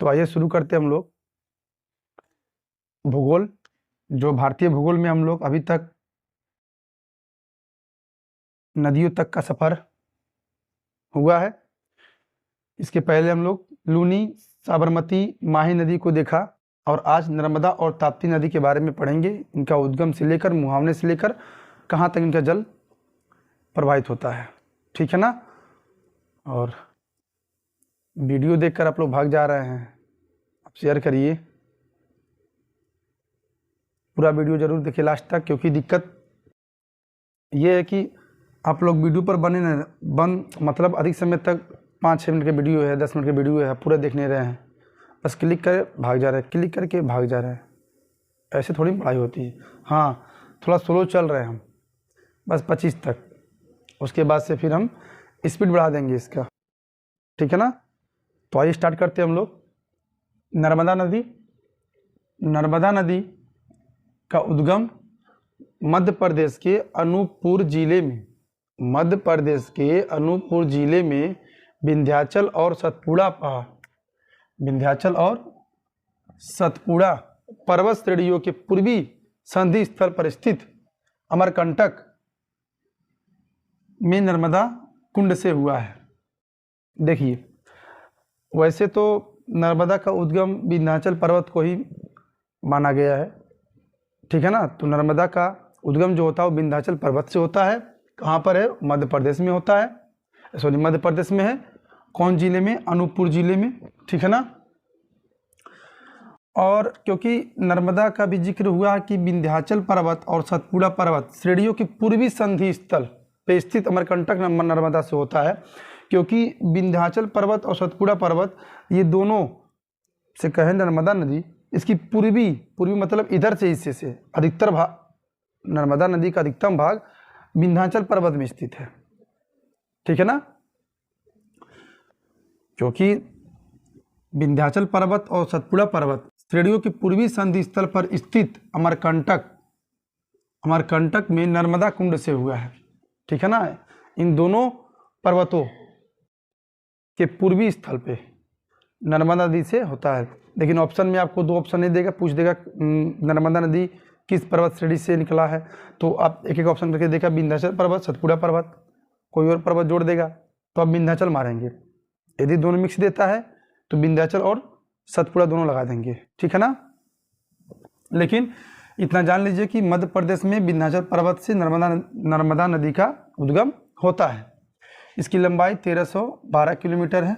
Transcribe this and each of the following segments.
तो आइए शुरू करते हैं हम लोग भूगोल। जो भारतीय भूगोल में हम लोग अभी तक नदियों तक का सफर हुआ है। इसके पहले हम लोग लूनी, साबरमती, माही नदी को देखा और आज नर्मदा और ताप्ती नदी के बारे में पढ़ेंगे। इनका उद्गम से लेकर, मुहावने से लेकर कहाँ तक इनका जल प्रवाहित होता है, ठीक है ना। और वीडियो देखकर आप लोग भाग जा रहे हैं, आप शेयर करिए, पूरा वीडियो जरूर देखिए लास्ट तक, क्योंकि दिक्कत ये है कि आप लोग वीडियो पर मतलब अधिक समय तक 5-6 मिनट के वीडियो है, 10 मिनट के वीडियो है, पूरा देख नहीं रहे हैं, बस क्लिक कर भाग जा रहे हैं, क्लिक करके भाग जा रहे हैं। ऐसे थोड़ी पढ़ाई होती है। हाँ, थोड़ा स्लो चल रहे हैं हम, बस 25 तक, उसके बाद से फिर हम स्पीड बढ़ा देंगे इसका, ठीक है ना। तो आइए स्टार्ट करते हैं हम लोग। नर्मदा नदी। नर्मदा नदी का उद्गम मध्य प्रदेश के अनूपपुर जिले में, मध्य प्रदेश के अनूपपुर जिले में विंध्याचल और सतपुड़ा पर्वत श्रेणियों के पूर्वी संधि स्थल पर स्थित अमरकंटक में नर्मदा कुंड से हुआ है। देखिए, वैसे तो नर्मदा का उद्गम विंध्याचल पर्वत को ही माना गया है, ठीक है ना। तो नर्मदा का उद्गम जो होता है वो विंध्याचल पर्वत से होता है। कहाँ पर है? मध्य प्रदेश में होता है, सॉरी मध्य प्रदेश में है। कौन जिले में? अनूपपुर जिले में, ठीक है ना। और क्योंकि नर्मदा का भी जिक्र हुआ कि विंध्याचल पर्वत और सतपुड़ा पर्वत श्रेणियों के पूर्वी संधि स्थल पे स्थित अमरकंटक नर्मदा से होता है, क्योंकि विंध्याचल पर्वत और सतपुड़ा पर्वत ये दोनों से कहें नर्मदा नदी, इसकी पूर्वी मतलब इधर से हिस्से से अधिकतर भाग, नर्मदा नदी का अधिकतम भाग विंध्याचल पर्वत में स्थित है, ठीक है ना। क्योंकि विंध्याचल पर्वत और सतपुड़ा पर्वत श्रेणियों के पूर्वी संधि स्थल पर स्थित अमरकंटक में नर्मदा कुंड से हुआ है, ठीक है ना। इन दोनों पर्वतों के पूर्वी स्थल पे नर्मदा नदी से होता है। लेकिन ऑप्शन में आपको 2 ऑप्शन नहीं देगा, पूछ देगा नर्मदा नदी किस पर्वत श्रेणी से निकला है, तो आप एक ऑप्शन करके देखा, विंध्याचल पर्वत, सतपुड़ा पर्वत, कोई और पर्वत जोड़ देगा तो आप विंध्याचल मारेंगे। यदि दोनों मिक्स देता है तो विंध्याचल और सतपुड़ा दोनों लगा देंगे, ठीक है ना। लेकिन इतना जान लीजिए कि मध्य प्रदेश में विंध्याचल पर्वत से नर्मदा नदी का उद्गम होता है। इसकी लंबाई 1312 किलोमीटर है।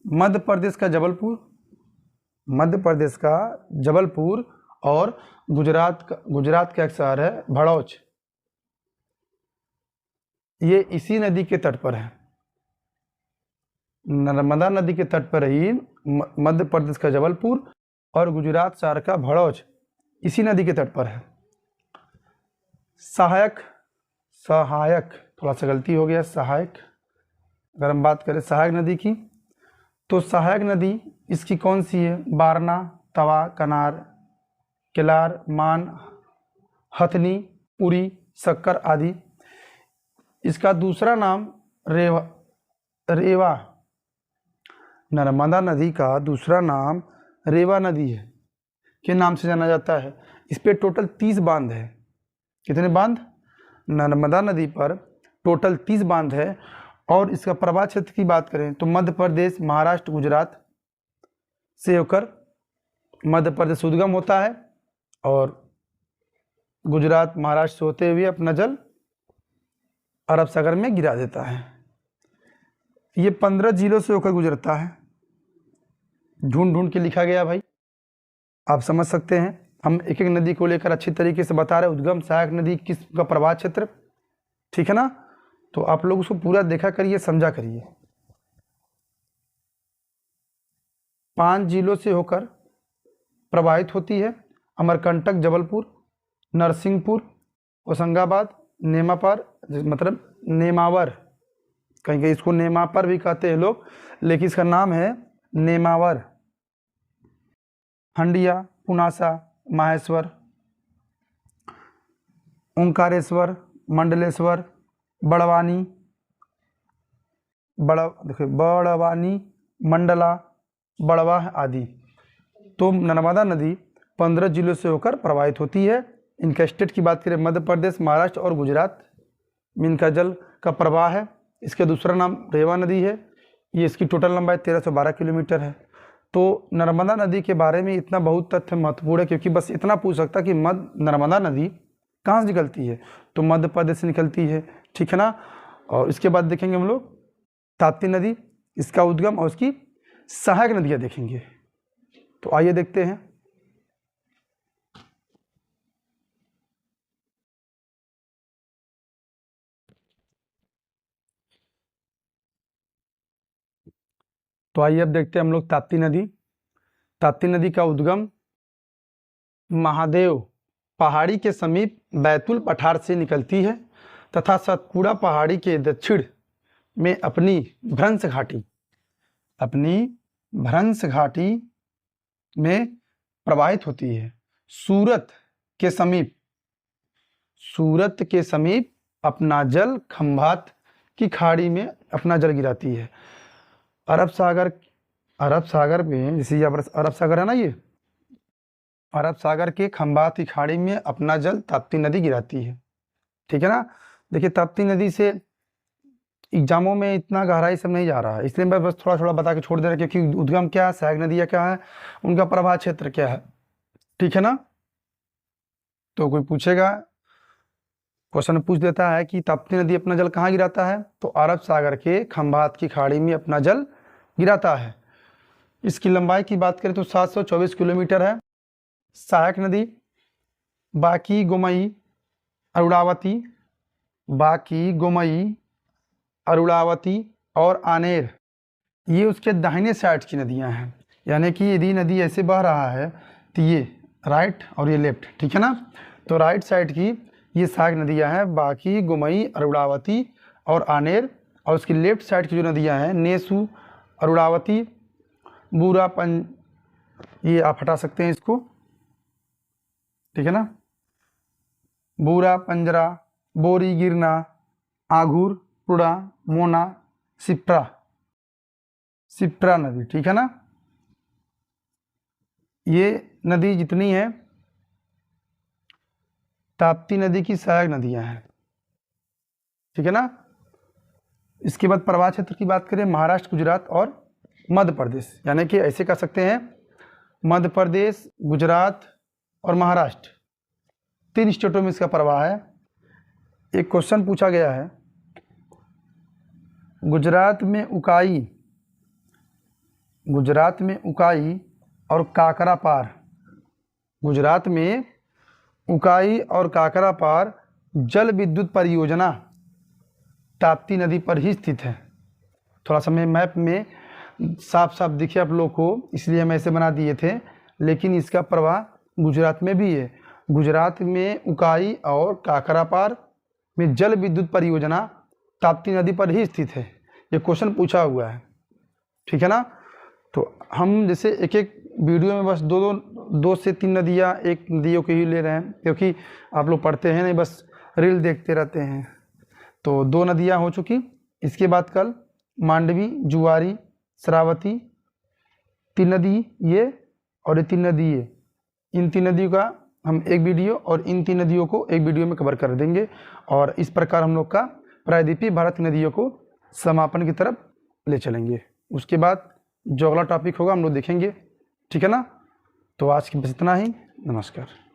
मध्य प्रदेश का जबलपुर और गुजरात का एक शहर है भड़ौच, ये इसी नदी के तट पर है। नर्मदा नदी के तट पर ही मध्य प्रदेश का जबलपुर और गुजरात शहर का भड़ौच इसी नदी के तट पर है। सहायक, थोड़ा सा गलती हो गया, सहायक। अगर हम बात करें सहायक नदी की, तो सहायक नदी इसकी कौन सी है? बारना, तवा, कनार, केलार, मान, हथनी, उरी, शक्कर आदि। इसका दूसरा नाम रेवा, नर्मदा नदी का दूसरा नाम रेवा नदी है के नाम से जाना जाता है। इस पे टोटल 30 बांध है। कितने बांध? नर्मदा नदी पर टोटल 30 बांध है। और इसका प्रवाह क्षेत्र की बात करें तो मध्य प्रदेश, महाराष्ट्र, गुजरात से होकर मध्य प्रदेश उद्गम होता है और गुजरात, महाराष्ट्र से होते हुए अपना जल अरब सागर में गिरा देता है। ये 15 जिलों से होकर गुजरता है। ढूंढ के लिखा गया भाई, आप समझ सकते हैं। हम एक एक नदी को लेकर अच्छी तरीके से बता रहे हैं, उद्गम, सहायक नदी, किसका प्रवाह क्षेत्र, ठीक है ना। तो आप लोग उसको पूरा देखा करिए, समझा करिए। 5 जिलों से होकर प्रवाहित होती है। अमरकंटक, जबलपुर, नरसिंहपुर, होशंगाबाद, नेमावर, कहीं कहीं इसको नेमापर भी कहते हैं लोग, लेकिन इसका नाम है नेमावर, हंडिया, पुनासा, माहेश्वर, ओंकारेश्वर, मंडलेश्वर, बड़वानी, मंडला, बड़वाह आदि। तो नर्मदा नदी 15 जिलों से होकर प्रवाहित होती है। इनका स्टेट की बात करें, मध्य प्रदेश, महाराष्ट्र और गुजरात में इनका जल का प्रवाह है। इसका दूसरा नाम रेवा नदी है। ये इसकी टोटल लंबाई 1312 किलोमीटर है। तो नर्मदा नदी के बारे में इतना बहुत तथ्य महत्वपूर्ण है, क्योंकि बस इतना पूछ सकता कि नर्मदा नदी कहाँ से निकलती है, तो मध्य प्रदेश से निकलती है, ठीक है ना। और इसके बाद देखेंगे हम लोग ताप्ती नदी, इसका उद्गम और उसकी सहायक नदियाँ देखेंगे। तो आइए देखते हैं। तो आइए अब देखते हैं हम लोग ताप्ती नदी। ताप्ती नदी का उद्गम महादेव पहाड़ी के समीप बैतूल पठार से निकलती है तथा सतपुड़ा पहाड़ी के दक्षिण में अपनी भ्रंश घाटी में प्रवाहित होती है। सूरत के समीप अपना जल खंभात की खाड़ी में अपना जल गिराती है। अरब सागर में, जैसे ये अरब सागर है ना, ये अरब सागर के खंभात की खाड़ी में अपना जल ताप्ती नदी गिराती है, ठीक है ना। देखिए ताप्ती नदी से एग्जामों में इतना गहराई सब नहीं जा रहा है, इसलिए मैं बस थोड़ा थोड़ा बता के छोड़ दे रहा हूँ, क्योंकि उद्गम क्या है, सहायक नदियाँ क्या है, उनका प्रवाह क्षेत्र क्या है, ठीक है ना। तो कोई पूछेगा, क्वेश्चन पूछ देता है कि ताप्ती नदी अपना जल कहाँ गिराता है, तो अरब सागर के खंभात की खाड़ी में अपना जल गिराता है। इसकी लंबाई की बात करें तो 724 किलोमीटर है। सहायक नदी बाकी, गोमई, अरुणावती और आनेर, ये उसके दाहिने साइड की नदियां हैं। यानी कि यदि नदी ऐसे बह रहा है तो ये राइट और ये लेफ्ट, ठीक है ना। तो राइट साइड की ये सहायक नदियां हैं, बाकी, गोमई, अरुणावती और आनेर। और उसकी लेफ्ट साइड की जो नदियां हैं, नेसू, अरुणावती, ये आप हटा सकते हैं इसको, ठीक है ना। बूरा, पंजरा, बोरी, गिरना, आघूर, पुड़ा, मोना, सिप्रा नदी, ठीक है ना। ये नदी जितनी है ताप्ती नदी की सहायक नदियां हैं, ठीक है ना। इसके बाद प्रवाह क्षेत्र की बात करें, महाराष्ट्र, गुजरात और मध्य प्रदेश, यानी कि ऐसे कह सकते हैं मध्य प्रदेश, गुजरात और महाराष्ट्र, 3 स्टेटों में इसका प्रवाह है। एक क्वेश्चन पूछा गया है, गुजरात में उकाई और काकरा पार जल विद्युत परियोजना ताप्ती नदी पर ही स्थित है। थोड़ा सा मैं मैप में साफ साफ दिखे आप लोग को, इसलिए हम ऐसे बना दिए थे, लेकिन इसका प्रवाह गुजरात में भी है। गुजरात में उकाई और काकरापार में जल विद्युत परियोजना ताप्ती नदी पर ही स्थित है। ये क्वेश्चन पूछा हुआ है, ठीक है ना। तो हम जैसे एक एक वीडियो में बस दो से तीन नदियाँ, एक नदियों के ही ले रहे हैं, क्योंकि आप लोग पढ़ते हैं नहीं, बस रील देखते रहते हैं। तो 2 नदियाँ हो चुकी। इसके बाद कल मांडवी, जुआरी, श्रावती, 3 नदी ये और ये 3 नदी ये, इन 3 नदियों का हम एक वीडियो और इन 3 नदियों को एक वीडियो में कवर कर देंगे। और इस प्रकार हम लोग का प्रायद्वीपीय भारत नदियों को समापन की तरफ ले चलेंगे। उसके बाद जो अगला टॉपिक होगा हम लोग देखेंगे, ठीक है ना। तो आज की बस इतना ही, नमस्कार।